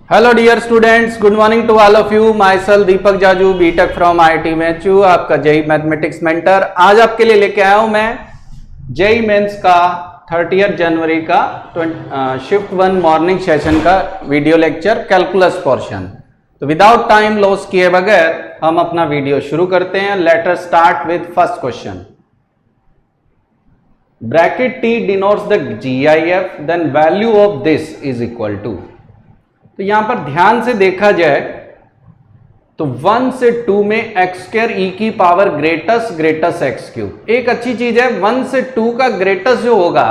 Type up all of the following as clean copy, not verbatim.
Hello dear students, good morning to all of you. Myself Deepak Jaju, BTech from IIT मैथ्यू, आपका JEE mathematics mentor. आज आपके लिए लेके आया हूं मैं जेई मेंस का 30 जनवरी का शिफ्ट 1 मॉर्निंग सेशन का वीडियो लेक्चर कैलकुलस पोर्शन। तो विदाउट टाइम लॉस किए बगैर हम अपना वीडियो शुरू करते हैं। Let us start with first question. Bracket T denotes the GIF, then value of this is equal to। तो यहां पर ध्यान से देखा जाए तो 1 से 2 में x स्क्वायर e की पावर ग्रेटस x क्यूब। एक अच्छी चीज है, 1 से 2 का ग्रेटस जो होगा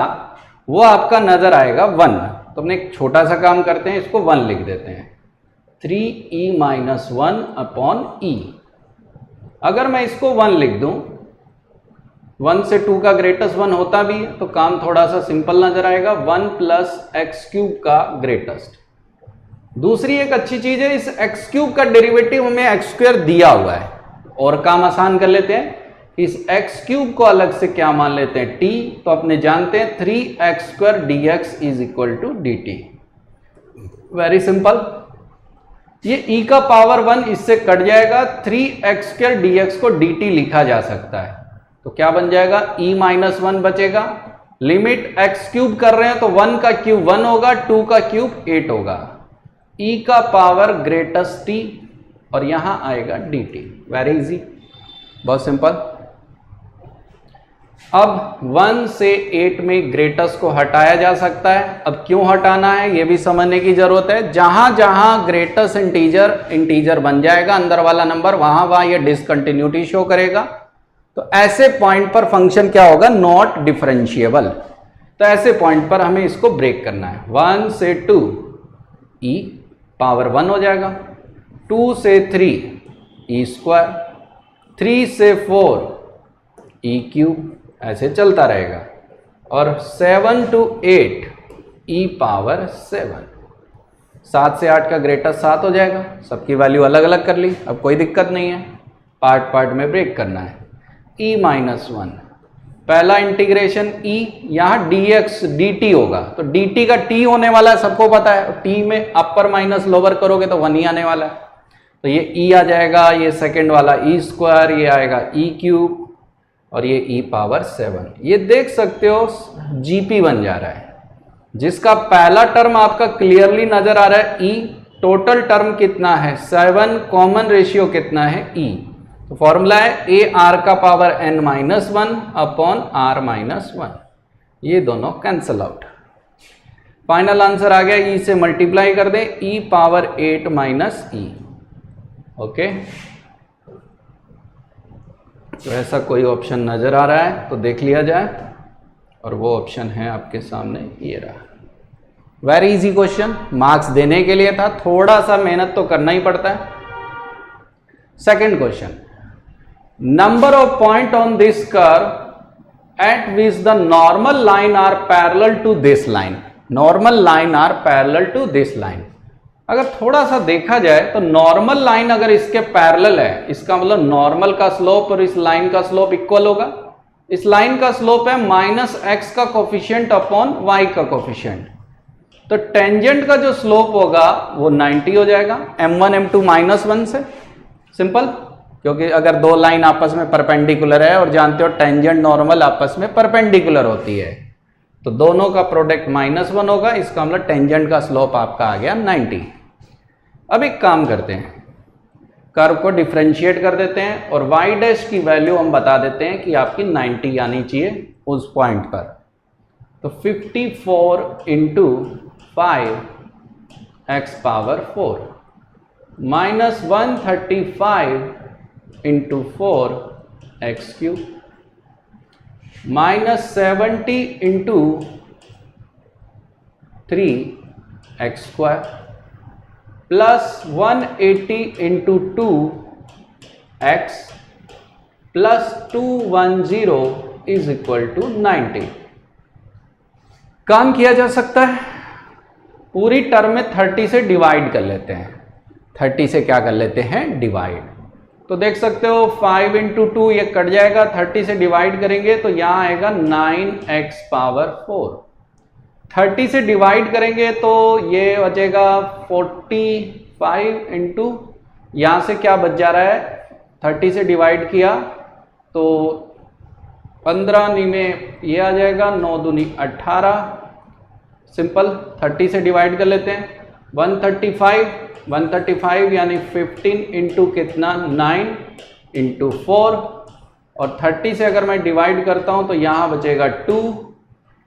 वो आपका नजर आएगा 1। तो अपने एक छोटा सा काम करते हैं, इसको 1 लिख देते हैं, 3e माइनस 1 अपॉन e। अगर मैं इसको 1 लिख दूं, 1 से 2 का ग्रेटस 1 होता भी है तो काम थोड़ा सा सिंपल नजर आएगा, 1 प्लस एक्स क्यूब का ग्रेटेस्ट। दूसरी एक अच्छी चीज है, इस एक्स क्यूब का डेरिवेटिव हमें एक्स स्क्वायर दिया हुआ है, और काम आसान कर लेते हैं। इस एक्स क्यूब को अलग से क्या मान लेते हैं, t। तो अपने जानते हैं 3x square dx is equal to dt। Very simple. ये e का पावर 1 इससे कट जाएगा, 3x स्क्वायर dx को dt लिखा जा सकता है। तो क्या बन जाएगा, e माइनस 1 बचेगा। लिमिट x क्यूब कर रहे हैं तो 1 का क्यूब 1 होगा, 2 का क्यूब 8 होगा। e का पावर ग्रेटेस्ट t और यहां आएगा dt। वेरी इजी, बहुत सिंपल। अब 1 से 8 में ग्रेटेस्ट को हटाया जा सकता है। अब क्यों हटाना है ये भी समझने की जरूरत है। जहां जहां ग्रेटेस्ट इंटीजर बन जाएगा अंदर वाला नंबर, वहां ये डिसकंटिन्यूटी शो करेगा। तो ऐसे पॉइंट पर फंक्शन क्या होगा, नॉट डिफरेंशिएबल। तो ऐसे पॉइंट पर हमें इसको ब्रेक करना है। 1 से 2 e पावर 1 हो जाएगा, 2 से 3 e स्क्वायर, 3 से 4 e क्यूब, ऐसे चलता रहेगा। और 7 to 8 e पावर 7। 7 से 8 का ग्रेटेस्ट 7 हो जाएगा। सबकी वैल्यू अलग अलग कर ली, अब कोई दिक्कत नहीं है, पार्ट पार्ट में ब्रेक करना है। e माइनस 1, पहला इंटीग्रेशन e, यहां dx dt होगा, तो dt का t होने वाला है, सबको पता है। t में अपर माइनस लोअर करोगे तो 1 ही आने वाला है। तो ये e आ जाएगा, ये सेकंड वाला e स्क्वायर, ये आएगा e क्यूब, और ये e पावर 7। ये देख सकते हो gp बन जा रहा है, जिसका पहला टर्म आपका क्लियरली नजर आ रहा है e। टोटल टर्म कितना है 7, कॉमन रेशियो कितना है e। तो फॉर्मूला है a r का power n minus 1 upon r minus 1। ये दोनों कैंसल आउट। फाइनल आंसर आ गया, e से मल्टीप्लाई कर दें, e power 8 minus e। Okay, तो ऐसा कोई ऑप्शन नजर आ रहा है तो देख लिया जाए, और वो ऑप्शन है आपके सामने, ये रहा। वेरी इजी क्वेश्चन, मार्क्स देने के लिए था, थोड़ा सा मेहनत तो करना ही पड़ता है। Second question, number of point on this curve at which the normal line are parallel to this line। normal line are parallel to this line। अगर थोड़ा सा देखा जाए तो नॉर्मल लाइन अगर इसके पैरेलल है, इसका मतलब नॉर्मल का स्लोप और इस लाइन का स्लोप इक्वल होगा। इस लाइन का स्लोप है माइनस एक्स का कोफिशिएंट अपॉन वाई का कोफिशिएंट। तो टेंजेंट का जो स्लोप होगा वो 90 हो जाएगा, m1 m2 माइनस 1 से। सिंपल, क्योंकि अगर दो लाइन आपस में परपेंडिकुलर है, और जानते हो टेंजेंट नॉर्मल आपस में परपेंडिकुलर होती है, तो दोनों का प्रोडक्ट माइनस 1 होगा। इसका मतलब टेंजेंट का स्लोप आपका आ गया 90। अब एक काम करते हैं, कर्व को डिफरेंशिएट कर देते हैं और y डैश की वैल्यू हम बता देते हैं कि आपकी 90 आनी चाहिए उस पॉइंट पर। तो 54 into 5 x power 4 minus 135 into 4 x cube minus 70 into 3 x square plus 180 into 2 x plus 210 is equal to 90। काम किया जा सकता है, पूरी टर्म में 30 से डिवाइड कर लेते हैं। 30 से क्या कर लेते हैं, डिवाइड। तो देख सकते हो 5 इंटू 2 ये कट जाएगा, 30 से डिवाइड करेंगे तो यहां आएगा 9x पावर 4 30 से डिवाइड करेंगे तो ये बचेगा 45 इंटू, यहाँ से क्या बच जा रहा है, 30 से डिवाइड किया तो 15 में ये आ जाएगा, 9 दूनी 18, सिंपल 30 से डिवाइड कर लेते हैं, 135 यानी 15 इंटू कितना 9 इंटू 4, और 30 से अगर मैं डिवाइड करता हूं तो यहाँ बचेगा 2,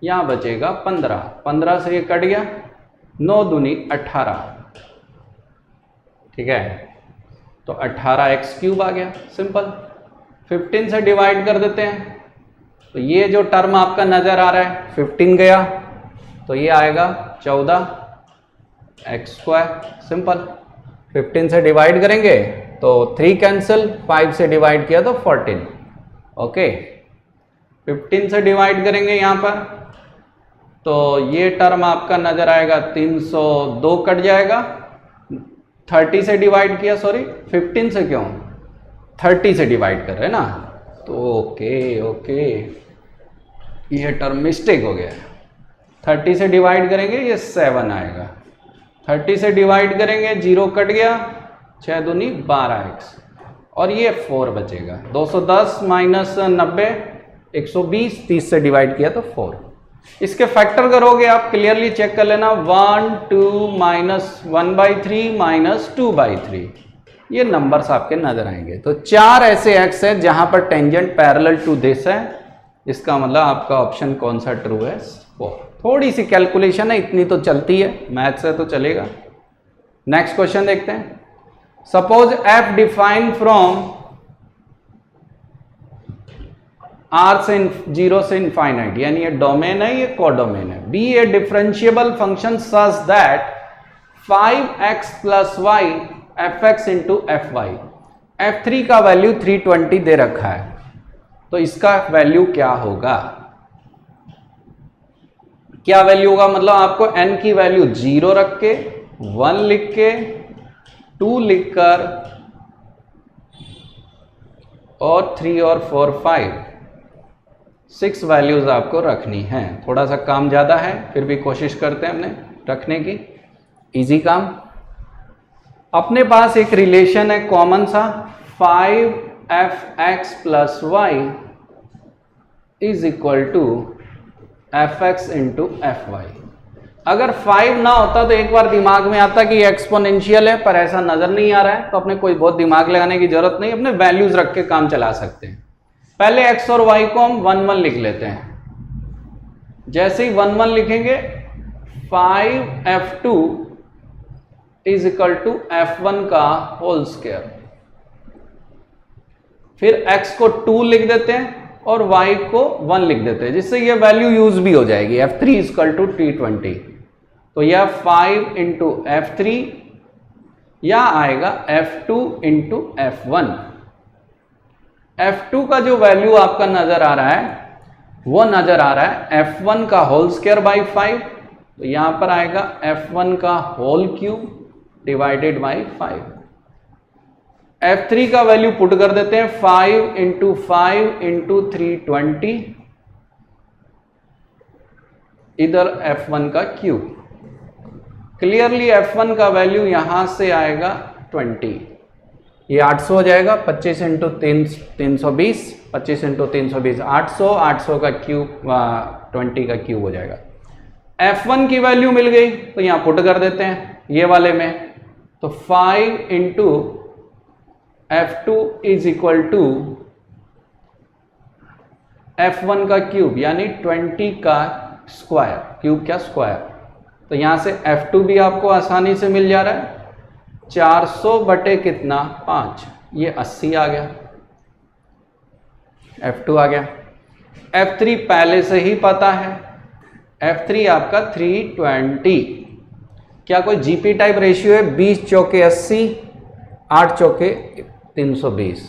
यहाँ बचेगा 15, 15 से ये कट गया, 9 दूनी 18, ठीक है, तो 18x³ आ गया, सिंपल। 15 से डिवाइड कर देते हैं तो ये जो टर्म आपका नजर आ रहा है 15 गया तो ये आएगा 14x², सिंपल। 15 से डिवाइड करेंगे तो 3 कैंसिल, 5 से डिवाइड किया तो 14, ओके। 15 से डिवाइड करेंगे यहाँ पर तो ये टर्म आपका नजर आएगा 302 कट जाएगा, 30 से डिवाइड किया, सॉरी 15 से क्यों, 30 से डिवाइड कर रहे हैं ना, तो ओके ये टर्म मिस्टेक हो गया। 30 से डिवाइड करेंगे ये 7 आएगा, 30 से डिवाइड करेंगे 0 कट गया, 6 दूनी 12x, और ये 4 बचेगा, 210 माइनस 90 120, 30 से डिवाइड किया तो 4। इसके फैक्टर करोगे आप, क्लियरली चेक कर लेना, 1 2 माइनस 1/3 माइनस 2/3, ये नंबर्स आपके नजर आएंगे। तो 4 ऐसे x है जहां पर टेंजेंट पैरेलल टू दिस है, इसका मतलब आपका ऑप्शन कौन सा ट्रू है, 4। थोड़ी सी कैलकुलेशन है, इतनी तो चलती है, मैथ से तो चलेगा। नेक्स्ट क्वेश्चन देखते हैं। Suppose f define from r से 0 से इनफाइनाइट, यानी ये डोमेन है, ये कोडोमेन है, be a differentiable function such that 5x + y fx into fy, f3 का वैल्यू 320 दे रखा है, तो इसका वैल्यू क्या होगा, क्या वैल्यू होगा, मतलब आपको n की वैल्यू 0 रख के, 1 लिख के, 2 लिखकर, और 3 और 4 5 6 वैल्यूज आपको रखनी है। थोड़ा सा काम ज़्यादा है, फिर भी कोशिश करते हैं हमने रखने की, इजी काम। अपने पास एक रिलेशन है कॉमन सा, 5fx + y is equal to fx into fy। अगर 5 ना होता तो एक बार दिमाग में आता कि एक्सपोनेंशियल है, पर ऐसा नजर नहीं आ रहा है, तो अपने कोई बहुत दिमाग लगाने की जरूरत नहीं, अपने वैल्यूज रख के काम चला सकते हैं। पहले x और y को हम 1 1 लिख लेते हैं, जैसे ही 1 1 लिखेंगे 5f2 is equal to f1 का होल स्क्वायर, फिर x को 2 लिख देते हैं और y को 1 लिख देते हैं, जिससे ये वैल्यू यूज भी हो जाएगी, f3 इज इक्वल टू 320, तो यह 5 इंटू f3 या आएगा f2 इंटू f1। f2 का जो वैल्यू आपका नजर आ रहा है वो नजर आ रहा है f1 का होल स्क्वायर बाई 5, तो यहां पर आएगा f1 का whole cube divided by 5। f3 का वैल्यू पुट कर देते हैं, 5 इंटू 5 इंटू 320, इधर f1 का क्यूब, क्लियरली f1 का वैल्यू यहां से आएगा 20, ये 800 हो जाएगा, 25 इंटू 320, 25 इंटू 320 800, 800 का क्यूब 20 का क्यूब हो जाएगा। f1 की वैल्यू मिल गई तो यहां पुट कर देते हैं ये वाले में, तो 5 into f2 is equal to f1 का क्यूब यानी 20 का स्क्वायर, क्यूब क्या स्क्वायर, तो यहां से f2 भी आपको आसानी से मिल जा रहा है, 400 बटे कितना 5, ये 80 आ गया, f2 आ गया। f3 पहले से ही पता है, f3 आपका 320, क्या कोई जीपी टाइप रेशियो है, 20 चौके 80, 8 चौके 320,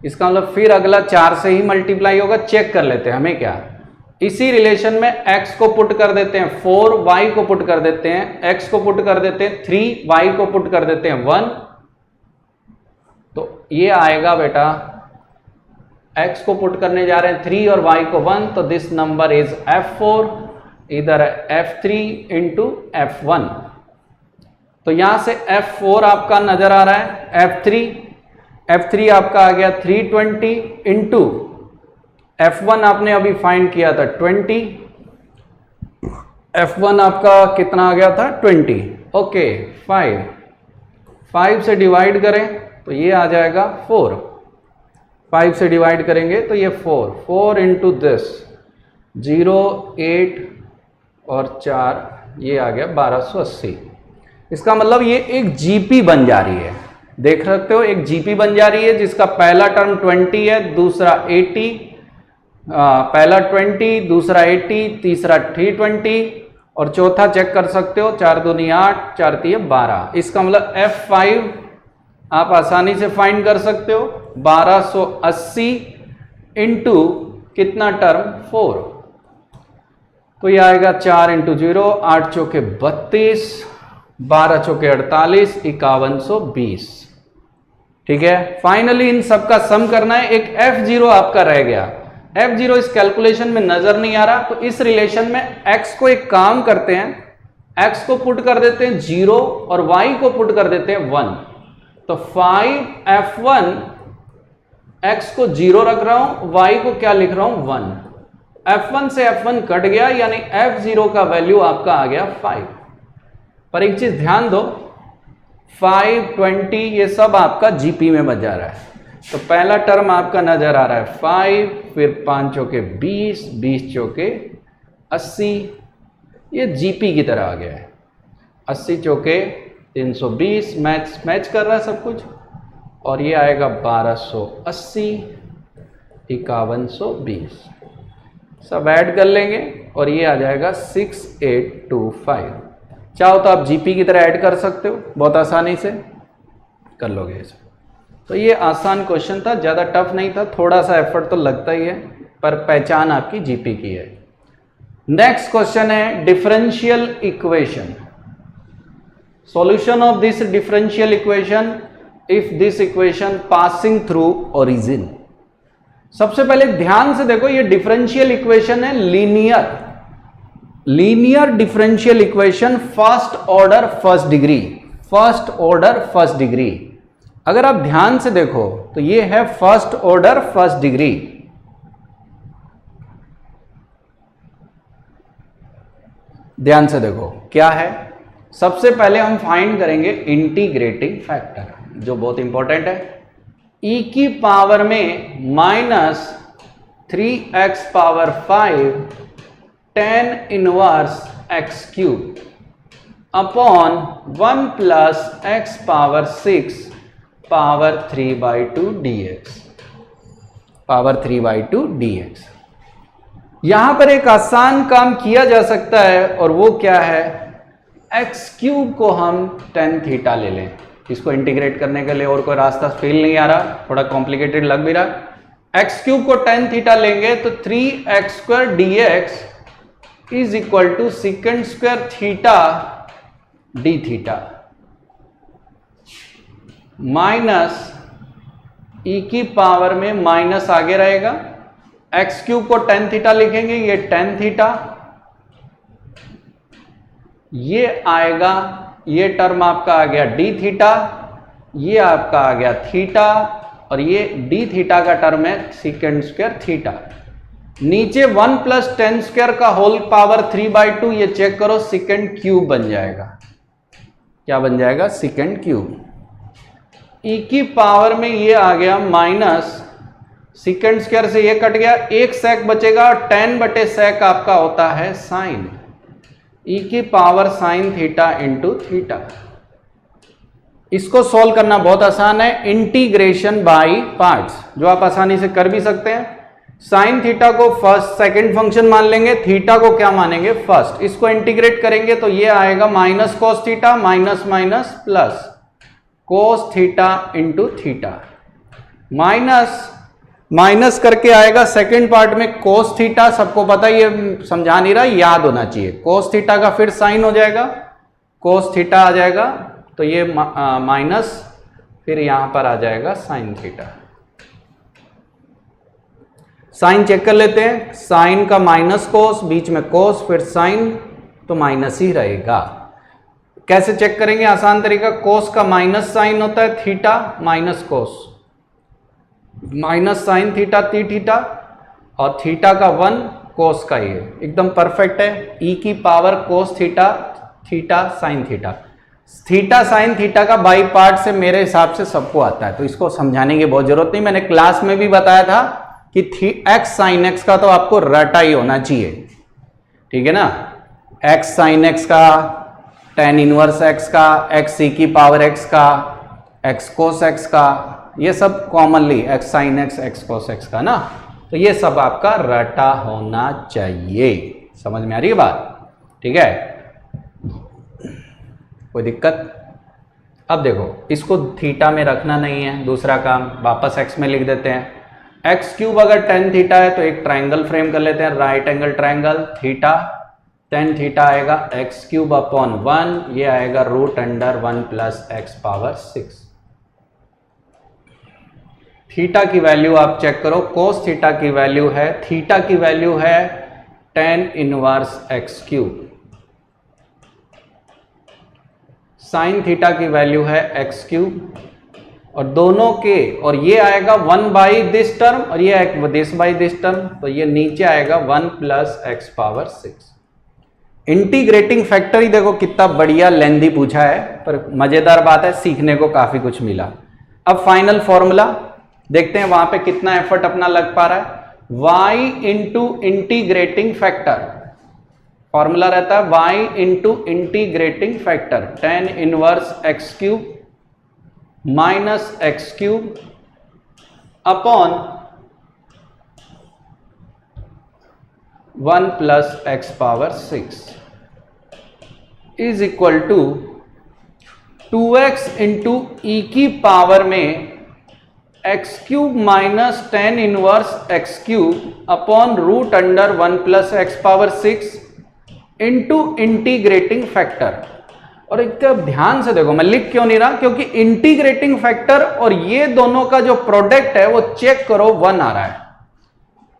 इसका मतलब फिर अगला 4 से ही मल्टीप्लाई होगा, चेक कर लेते हैं हमें क्या, इसी रिलेशन में x को पुट कर देते हैं 4, y को पुट कर देते हैं, x को पुट कर देते हैं 3, y को पुट कर देते हैं 1, तो ये आएगा बेटा, x को पुट करने जा रहे हैं 3 और y को 1, तो दिस नंबर इज f4 इधर है F3 इंटू F1, तो यहां से F4 आपका नजर आ रहा है, F3 आपका आ गया 320 इंटू F1 आपने अभी फाइंड किया था 20, F1 आपका कितना आ गया था 20, ओके 5 से डिवाइड करें तो ये आ जाएगा 4, 5 से डिवाइड करेंगे तो ये 4 इंटू दिस 0, 8 और 4, ये आ गया 1280। इसका मतलब ये एक जीपी बन जा रही है, देख सकते हो एक जीपी बन जा रही है जिसका पहला टर्म 20 है, दूसरा 80, पहला 20, दूसरा 80, तीसरा 320 और चौथा चेक कर सकते हो 4 दूनी 8, 4 3 12। इसका मतलब F5 आप आसानी से फाइंड कर सकते हो 1280 इंटू कितना टर्म 4, तो ये आएगा 4 इंटू 0, 8 चौके 32, 12 चौके 48, 5120। ठीक है, फाइनली इन सब का सम करना है। एक F0 आपका रह गया, F0 इस कैलकुलेशन में नजर नहीं आ रहा, तो इस रिलेशन में X को एक काम करते हैं, X को पुट कर देते हैं 0 और Y को पुट कर देते हैं 1, तो 5F1, X को 0 रख रहा हूं, Y को क्या लिख रहा हूं 1, F1 से F1 कट गया, यानी F0 का वैल्यू आपका आ गया 5। पर एक चीज ध्यान दो, 5, 20 ये सब आपका जीपी में बच जा रहा है, तो पहला टर्म आपका नजर आ रहा है 5, फिर 5 चौके 20, 20 चौके 80, ये जीपी की तरह आ गया है, 80 चौके 320, मैच कर रहा है सब कुछ, और ये आएगा 1280, 5120, सब ऐड कर लेंगे और ये आ जाएगा 6825। चाहो तो आप जीपी की तरह ऐड कर सकते हो, बहुत आसानी से कर लोगे इसे। तो ये आसान क्वेश्चन था, ज़्यादा टफ नहीं था, थोड़ा सा एफर्ट तो लगता ही है, पर पहचान आपकी जीपी की है। नेक्स्ट क्वेश्चन है differential equation, solution of this differential equation if this equation passing through origin. सबसे पहले ध्यान से देखो, ये डिफरेंशियल इक्वेशन है linear differential equation first order first degree. अगर आप ध्यान से देखो तो ये है फर्स्ट ऑर्डर फर्स्ट डिग्री। ध्यान से देखो क्या है, सबसे पहले हम फाइंड करेंगे इंटीग्रेटिंग फैक्टर, जो बहुत इंपॉर्टेंट है। e की पावर में -3x power 5 tan inverse x cube upon 1 plus x power 6 power 3/2 dx। यहां पर एक आसान काम किया जा सकता है, और वो क्या है, x क्यूब को हम tan थीटा ले लें। इसको इंटीग्रेट करने के लिए और कोई रास्ता फील नहीं आ रहा, थोड़ा कॉम्प्लिकेटेड लग भी रहा। x क्यूब को tan थीटा लेंगे तो 3x² dx is equal to second square theta d theta minus e की पावर में माइनस आगे रहेगा, x क्यूब को tan थीटा लिखेंगे, ये tan थीटा, ये आएगा, ये टर्म आपका आ गया डी थीटा, ये आपका आ गया थीटा, और ये डी थीटा का टर्म है सेकेंड स्क्वायर थीटा। नीचे 1 प्लस tan स्क्वायर का होल पावर 3/2, ये चेक करो सेकेंड क्यूब बन जाएगा। क्या बन जाएगा, सेकेंड क्यूब। e की पावर में ये आ गया माइनस, सेकेंड स्क्वायर से ये कट गया, एक सेक बचेगा, और tan बटे सेक आपका होता है साइन, e की power sine theta into theta. इसको सॉल्व करना बहुत आसान है, इंटीग्रेशन बाय पार्ट्स, जो आप आसानी से कर भी सकते हैं। साइन थीटा को फर्स्ट सेकंड फंक्शन मान लेंगे, थीटा को क्या मानेंगे, फर्स्ट। इसको इंटीग्रेट करेंगे तो ये आएगा minus cos theta minus minus plus cos theta into theta, minus करके आएगा सेकंड पार्ट में कोस थीटा। सबको पता, ये समझा नहीं रहा, याद होना चाहिए। कोस थीटा का फिर साइन हो जाएगा, कोस थीटा आ जाएगा, तो ये माइनस, फिर यहां पर आ जाएगा साइन थीटा। साइन चेक कर लेते हैं, साइन का माइनस कोस, बीच में कोस, फिर साइन, तो माइनस ही रहेगा। कैसे चेक करेंगे? आसान तरीका, कोस का माइनस साइन होता है theta minus cos, minus sine theta T theta, और थीटा का 1 कोस का ये एकदम परफेक्ट है। ई की power cos theta theta sine theta, theta sine theta का बाई पार्ट से मेरे हिसाब से सबको आता है, तो इसको समझाने की बहुत जरूरत नहीं। मैंने क्लास में भी बताया था कि एक्स साइन एक्स का तो आपको रटा ही होना चाहिए, ठीक है ना। एक्स साइन एक्स का, टेन इनवर्स एक्स का, एक्स सी की पावर एक्स का, एक्स कोस एक्स का, ये सब commonly x sine x, x cos x का ना, तो ये सब आपका रटा होना चाहिए। समझ में आ रही है बात? ठीक है, कोई दिक्कत? अब देखो, इसको थीटा में रखना नहीं है, दूसरा काम वापस एक्स में लिख देते हैं। एक्स क्यूब अगर टेन थीटा है तो एक ट्राइंगल फ्रेम कर लेते हैं, right angle triangle, theta tan theta आएगा एक्स क्यूब अपॉन 1, ये आएगा root under 1 plus x power 6। Theta की वैल्यू आप चेक करो, कोस थीटा की वैल्यू है, थीटा की वैल्यू है tan inverse x cube, sine theta की वैल्यू है एक्स क्यूब, और दोनों के, और ये आएगा 1 बाई दिस टर्म और ये दिस बाई दिस टर्म, तो ये नीचे आएगा 1 plus x power 6। Integrating factor ही देखो कितना बढ़िया लेंदी पूछा है, पर मजेदार बात है, सीखने को काफी कुछ मिला। अब फाइनल फॉर्मूला देखते हैं, वहां पे कितना एफर्ट अपना लग पा रहा है। y into integrating factor, formula रहता है y into integrating factor, tan inverse x cube minus x cube upon 1 plus x power 6 is equal to 2x into e की पावर में x cube minus tan inverse x cube upon root under 1 plus x power 6 into integrating factor. और एक तो ध्यान से देखो, मैं लिख क्यों नहीं रहा, क्योंकि इंटीग्रेटिंग फैक्टर और ये दोनों का जो प्रोडक्ट है वो चेक करो 1 आ रहा है,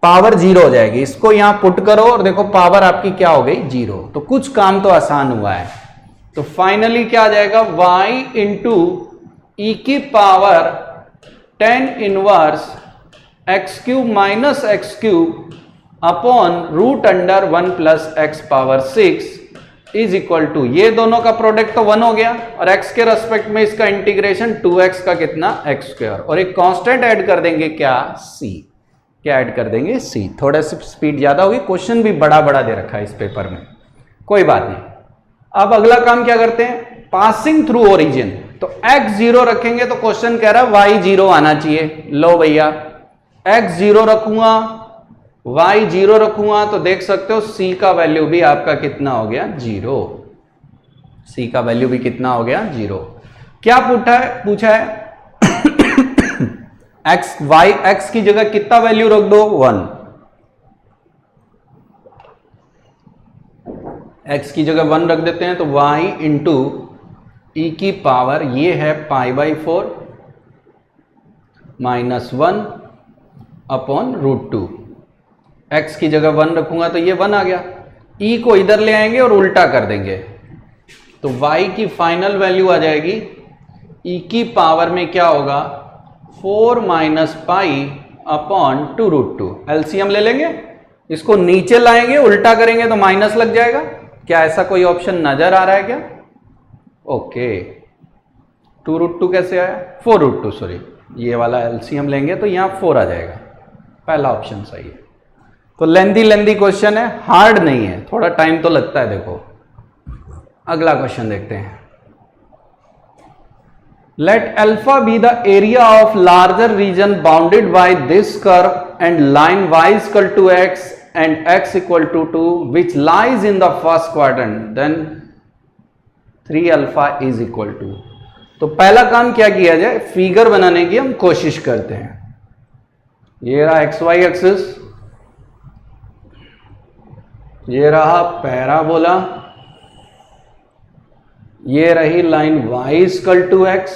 पावर 0 हो जाएगी। इसको यहां पुट करो और देखो पावर आपकी क्या हो गई 0, तो कुछ काम तो आसान हुआ है। तो फाइनली क्या आ जाएगा, y इंटू ई की power tan inverse x cube minus x cube upon root under 1 plus x power 6 is equal to, ये दोनों का प्रोडक्ट तो 1 हो गया, और x के रेस्पेक्ट में इसका इंटीग्रेशन 2x का कितना x स्क्वायर, और एक कांस्टेंट ऐड कर देंगे क्या, c। क्या ऐड कर देंगे, c। थोड़ा सी स्पीड ज्यादा होगी, क्वेश्चन भी बड़ा बड़ा दे रखा है इस पेपर में, कोई बात नहीं। अब अगला काम क्या करते हैं, पासिंग थ्रू ओरिजिन, तो x 0 रखेंगे तो क्वेश्चन कह रहा है y 0 आना चाहिए। लो भैया, x 0 रखूंगा, y 0 रखूंगा, तो देख सकते हो c का वैल्यू भी आपका कितना हो गया 0, c का वैल्यू भी कितना हो गया 0। क्या पूछा है x की जगह कितना वैल्यू रख दो 1, x की जगह 1 रख देते हैं, तो y इंटू ई की पावर ये है π/4 माइनस 1 अपॉन रूट 2। x की जगह 1 रखूंगा तो ये 1 आ गया, e को इधर ले आएंगे और उल्टा कर देंगे, तो y की फाइनल वैल्यू आ जाएगी e की पावर में क्या होगा 4 minus pi upon 2 root 2। LCM ले लेंगे, इसको नीचे लाएंगे, उल्टा करेंगे तो माइनस लग जाएगा। क्या ऐसा कोई ऑप्शन नजर आ रहा है क्या? ओके, 2 रूट 2 कैसे आया, 4 रूट 2 सॉरी, ये वाला एलसीएम लेंगे तो यहां 4 आ जाएगा, पहला ऑप्शन सही है। तो लेंदी क्वेश्चन है, हार्ड नहीं है, थोड़ा टाइम तो लगता है। देखो अगला क्वेश्चन देखते हैं। Let alpha be the area of larger region bounded by this curve and line y equal to x and x equal to 2 which lies in the first quadrant, then 3 alpha is equal to. तो पहला काम क्या किया जाए, figure बनाने की हम कोशिश करते हैं। ये रहा xy एक्सिस, ये रहा पैराबोला, ये रही line y equal to x,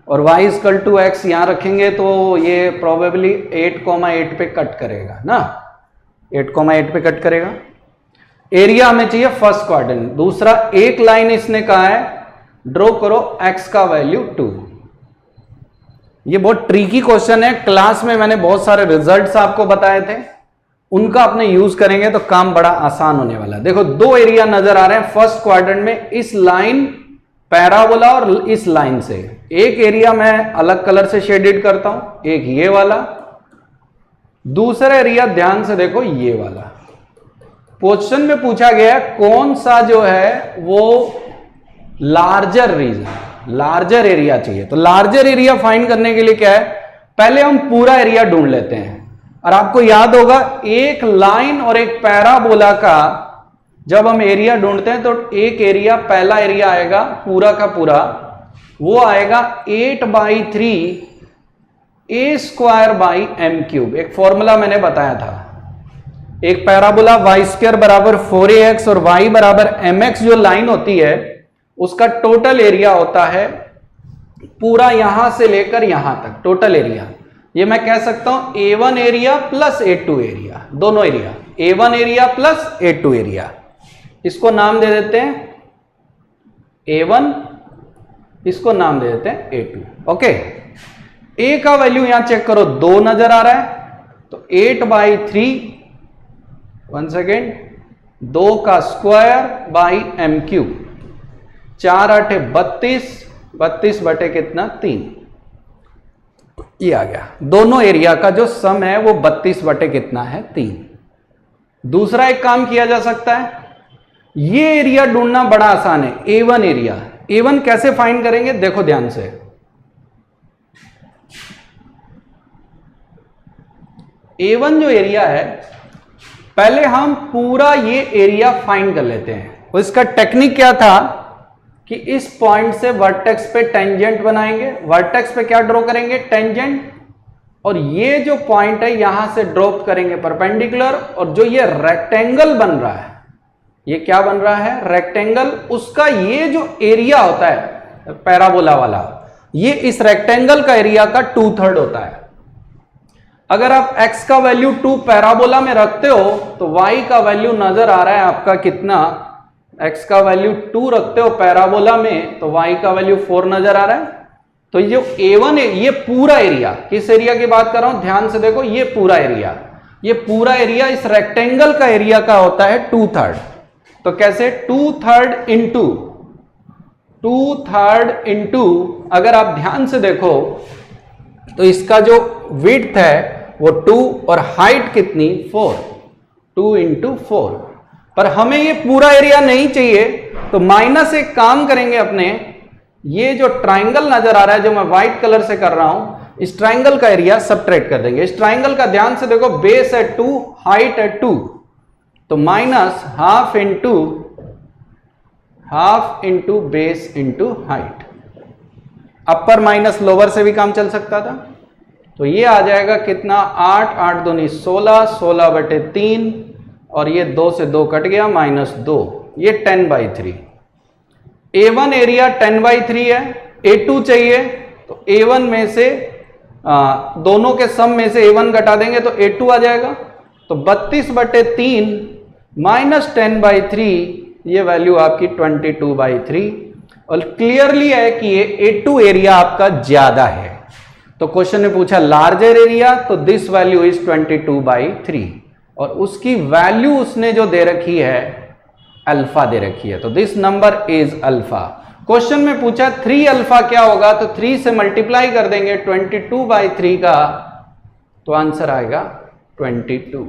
और y इक्वल टू एक्स यहां रखेंगे तो ये प्रोबेबली 8,8 पे कट करेगा ना, 8,8 पे कट करेगा। एरिया हमें चाहिए फर्स्ट क्वाड्रेंट। दूसरा, एक लाइन इसने कहा है ड्रॉ करो x का वैल्यू 2। ये बहुत ट्रिकी क्वेश्चन है, क्लास में मैंने बहुत सारे रिजल्ट्स आपको बताए थे, उनका अपने यूज करेंगे तो काम बड़ा आसान होने वाला है। देखो दो एरिया नजर आ रहे हैं फर्स्ट क्वाड्रेंट में, इस लाइन पैराबोला और इस लाइन से। एक एरिया मैं अलग कलर से शेडेड करता हूं, एक ये वाला, दूसरा एरिया ध्यान से देखो ये वाला। क्वेश्चन में पूछा गया कौन सा जो है वो लार्जर रीजन, लार्जर एरिया चाहिए। तो लार्जर एरिया फाइंड करने के लिए क्या है, पहले हम पूरा एरिया ढूंढ लेते हैं। और आपको याद होगा एक लाइन और एक पैराबोला का जब हम एरिया ढूंढते हैं तो एक एरिया, पहला एरिया आएगा पूरा का पूरा, वो आएगा 8/3 a square by m cube. एक फॉर्मूला मैंने बताया था, एक पैराबोला y स्क्वायर बराबर 4ax और y बराबर mx जो लाइन होती है उसका टोटल एरिया होता है पूरा यहां से लेकर यहां तक, टोटल एरिया। ये मैं कह सकता हूं A1 area plus A2 area, दोनों area, A1 area plus A2 area. इसको नाम दे देते हैं A1, इसको नाम दे देते हैं A2। ओके, A का वैल्यू यहां चेक करो 2 नजर आ रहा है, तो 8/3, वन सेकेंड, 2 का स्क्वायर बाई एम क्यूब, 4 8 32, 32 बटे कितना 3, ये आ गया। दोनों एरिया का जो सम है वो 32 बटे कितना है 3। दूसरा एक काम किया जा सकता है, ये एरिया ढूंढना बड़ा आसान है, A1 एरिया। A1 कैसे फाइंड करेंगे देखो ध्यान से, A1 जो एरिया है पहले हम पूरा ये एरिया फाइंड कर लेते हैं। और इसका टेक्निक क्या था कि इस पॉइंट से वर्टेक्स पे टेंजेंट बनाएंगे, वर्टेक्स पे क्या ड्रॉ करेंगे टेंजेंट, और ये जो पॉइंट है यहां से ड्रॉप करेंगे परपेंडिकुलर, और जो ये रेक्टेंगल बन रहा है, ये क्या बन रहा है रेक्टेंगल, उसका ये जो एरिया होता है पैराबोला वाला, ये इस रेक्टेंगल का एरिया का 2/3 होता है। अगर आप x का वैल्यू 2 पैराबोला में रखते हो तो y का वैल्यू नजर आ रहा है आपका कितना, x का वैल्यू 2 रखते हो पैराबोला में तो y का वैल्यू 4 नजर आ रहा है। तो ये A1 है, ये पूरा एरिया, किस एरिया की बात कर रहा हूं ध्यान से देखो, ये पूरा एरिया, ये पूरा एरिया इस रेक्टेंगल का एरिया का होता है 2/3। तो कैसे 2/3 इंटू, अगर आप ध्यान से देखो तो इसका जो विड्थ है वो 2 और हाइट कितनी 4, 2 × 4। पर हमें ये पूरा एरिया नहीं चाहिए तो माइनस एक काम करेंगे अपने, ये जो ट्राइंगल नजर आ रहा है जो मैं व्हाइट कलर से कर रहा हूं, इस ट्राइंगल का एरिया सबट्रैक्ट कर देंगे। इस ट्राइंगल का ध्यान से देखो, बेस है 2, हाइट है 2, तो minus half into base into height. अपर माइनस लोअर से भी काम चल सकता था। तो ये आ जाएगा कितना 8, 8 दूनी 16, 16/3, और ये 2 से 2 कट गया -2, ये 10/3। A1 एरिया 10/3 है, A2 चाहिए तो A1 में से दोनों के सम में से A1 घटा देंगे तो A2 आ जाएगा। तो 32/3 -10/3, ये वैल्यू आपकी 22/3। और क्लियरली है कि ये A2 एरिया आपका ज्यादा है। तो क्वेश्चन ने पूछा लार्जर एरिया, तो दिस वैल्यू इज 22/3, और उसकी वैल्यू उसने जो दे रखी है अल्फा दे रखी है, तो this number is alpha. Question में पूछा 3 अल्फा क्या होगा, तो 3 से मल्टीप्लाई कर देंगे 22/3 का, तो आंसर आएगा 22।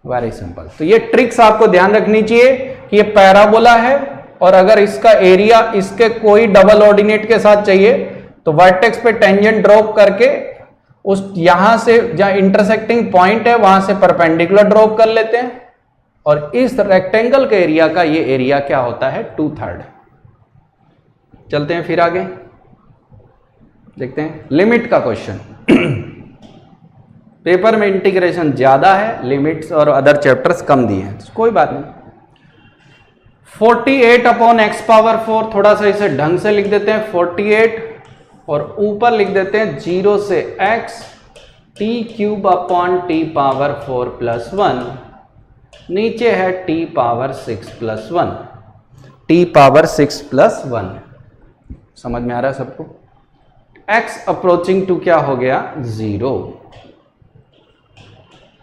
Very simple. तो ये ट्रिक्स आपको ध्यान रखनी चाहिए कि ये पैराबोला है, और अगर इसका एरिया इसके कोई डबल ऑर्डिनेट के साथ चाहिए तो वर्टेक्स पे टेंजेंट ड्रॉप करके उस यहां से जहां इंटरसेक्टिंग पॉइंट है वहां से परपेंडिकुलर ड्रॉप कर लेते हैं, और इस रेक्टेंगल के एरिया का ये एरिया क्या होता है 2/3। चलते हैं फिर आगे देखते हैं लिमिट का क्वेश्चन। पेपर में इंटीग्रेशन ज्यादा है, लिमिट्स और अदर चैप्टर्स कम दिए हैं, तो कोई बात नहीं। 48/x⁴, थोड़ा सा इसे ढंग से लिख देते हैं, 48 और ऊपर लिख देते हैं 0 से x t³ upon t power 4 plus 1, नीचे है t power 6 plus 1, t power 6 plus 1। समझ में आ रहा है सबको? x अप्रोचिंग टू क्या हो गया? 0।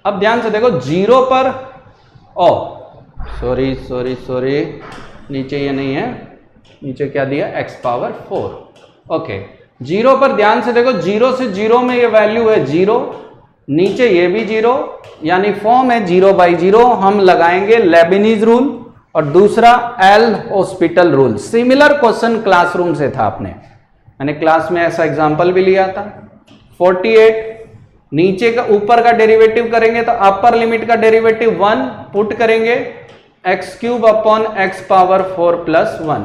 अब ध्यान से देखो 0 पर, ओ सॉरी, नीचे ये नहीं है, नीचे क्या दिया? x power 4। ओके, 0 पर ध्यान से देखो, 0 से 0 में ये वैल्यू है 0, नीचे ये भी 0, यानी फॉर्म है 0/0। हम लगाएंगे लेबिनीज रूल और दूसरा L hospital rule. Similar question classroom से था, मैंने क्लास में ऐसा एग्जांपल भी लिया था। 48 नीचे का ऊपर का डेरिवेटिव करेंगे तो अपर लिमिट का डेरिवेटिव 1 पुट करेंगे, x³ upon x power 4 plus 1,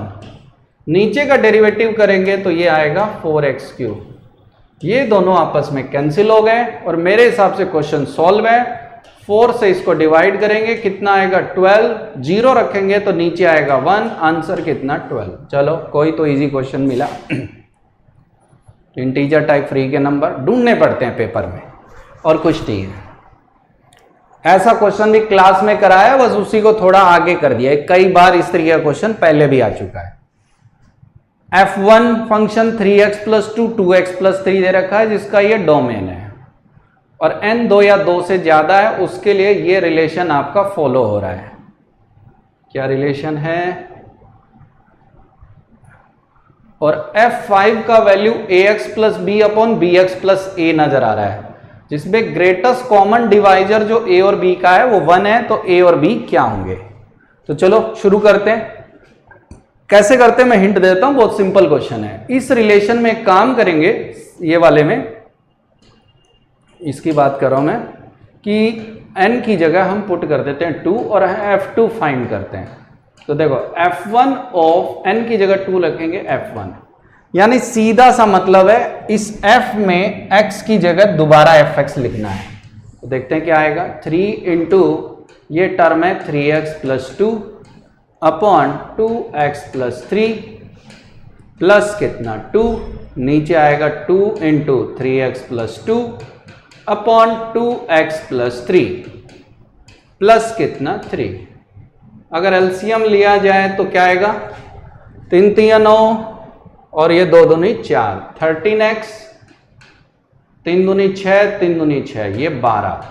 नीचे का डेरिवेटिव करेंगे तो ये आएगा 4x³। ये दोनों आपस में कैंसिल हो गए और मेरे हिसाब से क्वेश्चन सॉल्व है। 4 से इसको डिवाइड करेंगे, कितना आएगा? 12। 0 रखेंगे तो नीचे आएगा 1, आंसर कितना? 12। चलो, कोई तो इजी क्वेश्चन मिला। इंटीजर टाइप फ्री के नंबर ढूंढने पड़ते हैं पेपर में, और कुछ नहीं है। ऐसा क्वेश्चन भी क्लास में कराया, बस उसी को थोड़ा आगे कर दिया। कई बार इस तरीके का क्वेश्चन पहले भी आ चुका है। f1 function 3x plus 2 2x plus 3 दे रखा है, जिसका ये डोमेन है, और n 2 या 2 से ज्यादा है, उसके लिए ये रिलेशन आपका फॉलो हो रहा है। क्या रिलेशन है? और f5 का value ax plus b upon bx plus a नजर आ रहा है, जिसमें ग्रेटेस्ट कॉमन डिवाइजर जो a और b का है वो 1 है, तो a और b क्या होंगे? तो चलो शुरू करते हैं। कैसे करते हैं मैं हिंट देता हूं, बहुत सिंपल क्वेश्चन है। इस रिलेशन में एक काम करेंगे, ये वाले में, इसकी बात कर रहा हूं मैं, कि n की जगह हम पुट कर देते हैं 2 और f2 फाइंड करते हैं। तो देखो f1 ऑफ n की जगह 2 रखेंगे f1, यानी सीधा सा मतलब है इस f में x की जगह दोबारा fx लिखना है। तो देखते हैं क्या आएगा। 3 इंटू ये टर्म है 3x plus 2 upon 2x plus 3 plus कितना? 2, नीचे आएगा 2 into 3x plus 2 upon 2x plus 3 plus कितना? 3। अगर एलसीएम लिया जाए तो क्या आएगा? 3 3 9 और ये 2 दूनी 4, 13x, 3 दूनी 6, 3 दूनी 6, ये 12।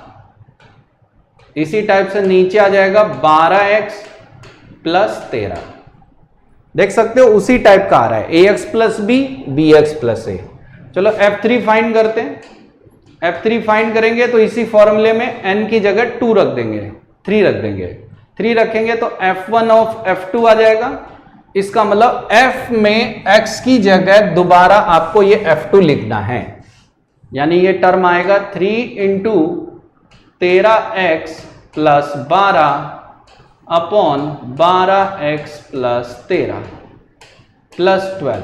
इसी टाइप से नीचे आ जाएगा 12x प्लस 13। देख सकते हो उसी टाइप का आ रहा है, ax plus b, bx plus a। चलो f3 फाइंड करते हैं। f3 फाइंड करेंगे तो इसी फॉर्मूले में n की जगह 2 रख देंगे, 3 रख देंगे। 3 रखेंगे तो f1 ऑफ f2 आ जाएगा। इसका मतलब f में x की जगह दोबारा आपको ये f2 लिखना है, यानी ये टर्म आएगा 3 into 13x plus 12 upon 12x plus 13 plus 12,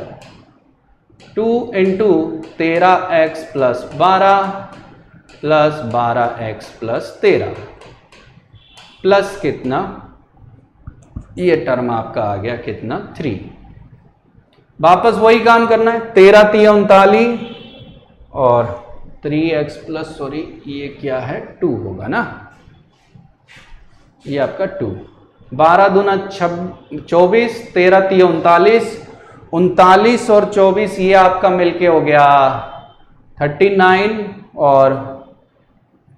2 into 13x plus 12 plus 12x plus 13 plus कितना? ये टर्म आपका आ गया कितना? 3। वापस वही काम करना है, 13 3 39 और 3x प्लस, सॉरी ये क्या है? 2 होगा ना, ये आपका 2। 12 दूना 24, 13 3 39, 39 और 24 ये आपका मिलके हो गया 39, और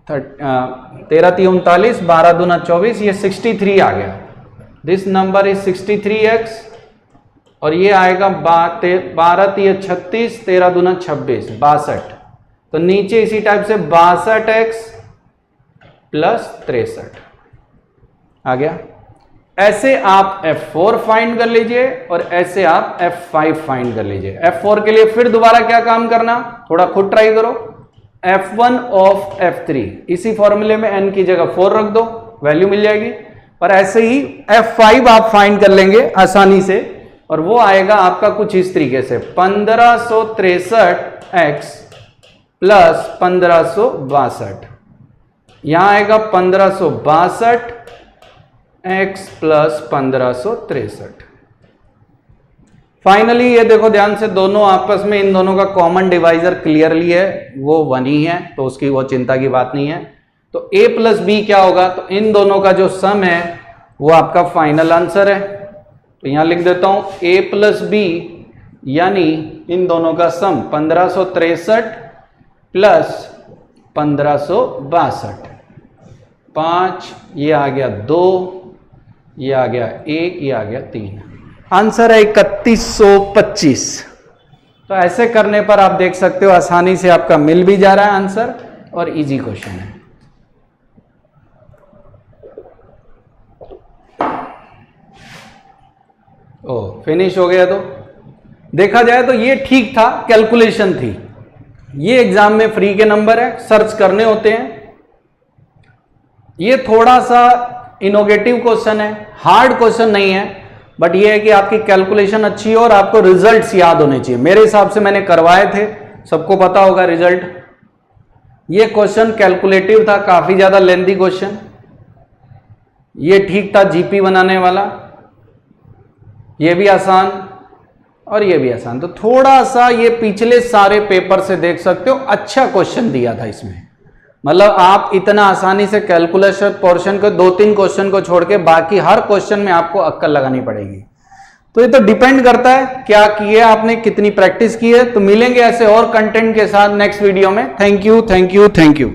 13 3 39, 12 दूना 24, ये 63 आ गया। दिस नंबर इज 63x, और ये आएगा 12 3 36, 13 दूना 26, 62। तो नीचे इसी टाइप से 62x प्लस 63 आ गया। ऐसे आप f4 फाइंड कर लीजिए और ऐसे आप f5 फाइंड कर लीजिए। f4 के लिए फिर दोबारा क्या काम करना, थोड़ा खुद ट्राई करो। f1 ऑफ f3, इसी फॉर्मूले में n की जगह 4 रख दो, वैल्यू मिल जाएगी। और ऐसे ही f5 आप फाइंड कर लेंगे आसानी से, और वो आएगा आपका कुछ इस तरीके से 1563x प्लस 1562। यहां आएगा 1562x प्लस 1563। फाइनली ये देखो ध्यान से, दोनों आपस में इन दोनों का कॉमन डिवाइजर क्लियरली है, वो 1 ही है, तो उसकी वो चिंता की बात नहीं है। तो a प्लस बी क्या होगा, तो इन दोनों का जो सम है वो आपका फाइनल आंसर है। तो यहां लिख देता हूं a प्लस बी, यानी इन दोनों का सम 1563 प्लस 1562, 5, ये आ गया 2, ये आ गया 1, ये आ गया 3। आंसर है 3125। तो ऐसे करने पर आप देख सकते हो आसानी से आपका मिल भी जा रहा है आंसर, और इजी क्वेश्चन है। ओ फिनिश हो गया। तो देखा जाए तो ये ठीक था, कैलकुलेशन थी। ये एग्जाम में फ्री के नंबर है, सर्च करने होते हैं। ये थोड़ा सा इनोवेटिव क्वेश्चन है, हार्ड क्वेश्चन नहीं है, बट ये है कि आपकी कैलकुलेशन अच्छी हो और आपको रिजल्ट्स याद होने चाहिए। मेरे हिसाब से मैंने करवाए थे, सबको पता होगा रिजल्ट। ये क्वेश्चन कैलकुलेटिव था, काफी ज्यादा लेंथी क्वेश्चन। ये ठीक था जीपी बनाने वाला, ये भी आसान और ये भी आसान। तो थोड़ा सा ये पिछले सारे पेपर से देख सकते हो, अच्छा क्वेश्चन दिया था इसमें। मतलब आप इतना आसानी से कैलकुलेशन पोर्शन को 2-3 क्वेश्चन को छोड़ के बाकी हर क्वेश्चन में आपको अक्कल लगानी पड़ेगी। तो ये तो डिपेंड करता है क्या किए आपने, कितनी प्रैक्टिस की है। तो मिलेंगे ऐसे और कंटेंट के साथ नेक्स्ट वीडियो में। Thank you, thank you, thank you.